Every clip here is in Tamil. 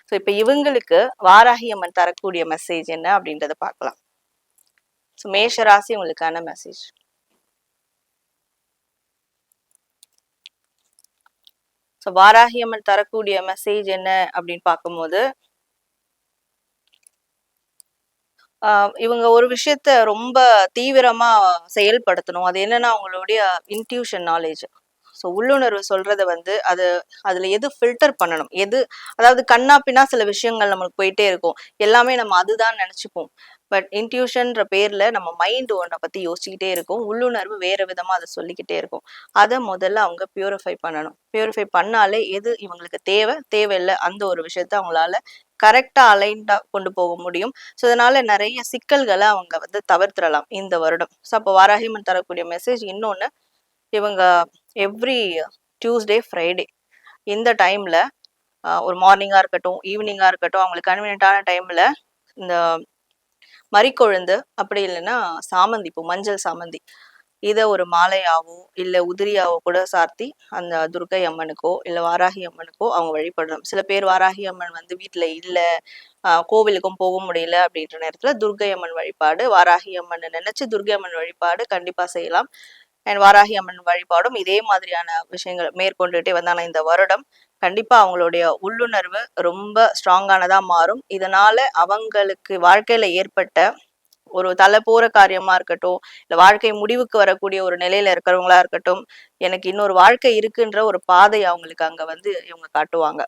ஸோ இப்போ இவங்களுக்கு வாராகி அம்மன் தரக்கூடிய மெசேஜ் என்ன அப்படின்றத பார்க்கலாம். ஸோ மேஷ ராசி உங்களுக்கான மெசேஜ். ஸோ வாராகி அம்மன் தரக்கூடிய மெசேஜ் என்ன அப்படின்னு பார்க்கும்போது, இவங்க ஒரு விஷயத்த ரொம்ப தீவிரமா செயல்படுத்தணும். அது என்னன்னா அவங்களுடைய இன்ட்யூஷன் நாலேஜ். ஸோ உள்ளுணர்வு சொல்றத வந்து அதுல எது ஃபில்டர் பண்ணணும், எது அதாவது கண்ணா பின்னா சில விஷயங்கள் நம்மளுக்கு போயிட்டே இருக்கும். எல்லாமே நம்ம அதுதான் நினைச்சுப்போம். பட் இன்ட்யூஷன்ற பேர்ல நம்ம மைண்ட் ஒன்றை பத்தி யோசிச்சுக்கிட்டே இருக்கும், உள்ளுணர்வு வேற விதமா அதை சொல்லிக்கிட்டே இருக்கும். அதை முதல்ல அவங்க பியூரிஃபை பண்ணணும். பியூரிஃபை பண்ணாலே எது இவங்களுக்கு தேவையில்லை அந்த ஒரு விஷயத்த அவங்களால கரெக்டா அலைன்டா கொண்டு போக முடியும். ஸோ இதனால நிறைய சிக்கல்களை அவங்க வந்து தவிர்த்திடலாம் இந்த வருடம். ஸோ அப்போ வாராகிமன் தரக்கூடிய மெசேஜ் இன்னொன்னு, இவங்க எவ்ரி டியூஸ்டே ஃப்ரைடே இந்த டைம்ல ஒரு மார்னிங்கா இருக்கட்டும் ஈவினிங்கா இருக்கட்டும் அவங்களுக்கு கன்வீனியன்டான டைம்ல இந்த மறிக்கொழுந்து அப்படி இல்லைன்னா சாமந்தி பூ, மஞ்சள் சாமந்தி, இதை ஒரு மாலையாவோ இல்லை உதிரியாவோ கூட சார்த்தி அந்த துர்க்கை அம்மனுக்கோ இல்லை வாராகி அம்மனுக்கோ அவங்க வழிபடணும். சில பேர் வாராகி அம்மன் வந்து வீட்டில் இல்லை, கோவிலுக்கும் போக முடியல அப்படின்ற நேரத்துல துர்க்கை அம்மன் வழிபாடு, வாராகி அம்மன் நினைச்சு துர்க்கை அம்மன் வழிபாடு கண்டிப்பா செய்யலாம். அண்ட் வாராகி அம்மன் வழிபாடும் இதே மாதிரியான விஷயங்கள் மேற்கொண்டுட்டே வந்தாங்க இந்த வருடம். கண்டிப்பா அவங்களுடைய உள்ளுணர்வு ரொம்ப ஸ்ட்ராங்கானதா மாறும். இதனால அவங்களுக்கு வாழ்க்கையில ஏற்பட்ட ஒரு தலை போற காரியமா இருக்கட்டும், இல்ல வாழ்க்கை முடிவுக்கு வரக்கூடிய ஒரு நிலையில இருக்கிறவங்களா இருக்கட்டும், எனக்கு இன்னொரு வாழ்க்கை இருக்குன்ற ஒரு பாதை அவங்களுக்கு அங்க வந்து இவங்க காட்டுவாங்க.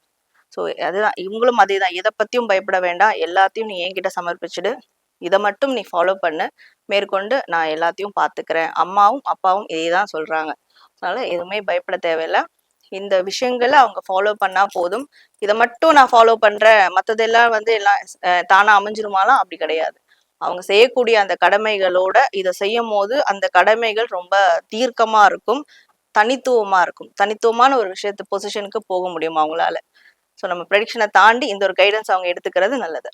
ஸோ அதுதான் இவங்களும் அதேதான், எதை பத்தியும் பயப்பட வேண்டாம், எல்லாத்தையும் நீ என்கிட்ட சமர்ப்பிச்சுடு, இதை மட்டும் நீ ஃபாலோ பண்ணு, மேற்கொண்டு நான் எல்லாத்தையும் பார்த்துக்கிறேன். அம்மாவும் அப்பாவும் இதேதான் சொல்றாங்க. அதனால எதுவுமே பயப்பட தேவையில்லை. இந்த விஷயங்களை அவங்க ஃபாலோ பண்ணா போதும். இதை மட்டும் நான் ஃபாலோ பண்றேன், மற்றதெல்லாம் வந்து எல்லாம் தானா அமைஞ்சிருமாலாம், அப்படி கிடையாது. அவங்க செய்யக்கூடிய அந்த கடமைகளோட இதை செய்யும் போது அந்த கடமைகள் ரொம்ப தீர்க்கமா இருக்கும், தனித்துவமா இருக்கும். தனித்துவமான ஒரு விஷயத்து பொசிஷனுக்கு போக முடியும் அவங்களால. ஸோ நம்ம ப்ரெடிக்ஷனை தாண்டி இந்த ஒரு கைடன்ஸ் அவங்க எடுத்துக்கிறது நல்லது.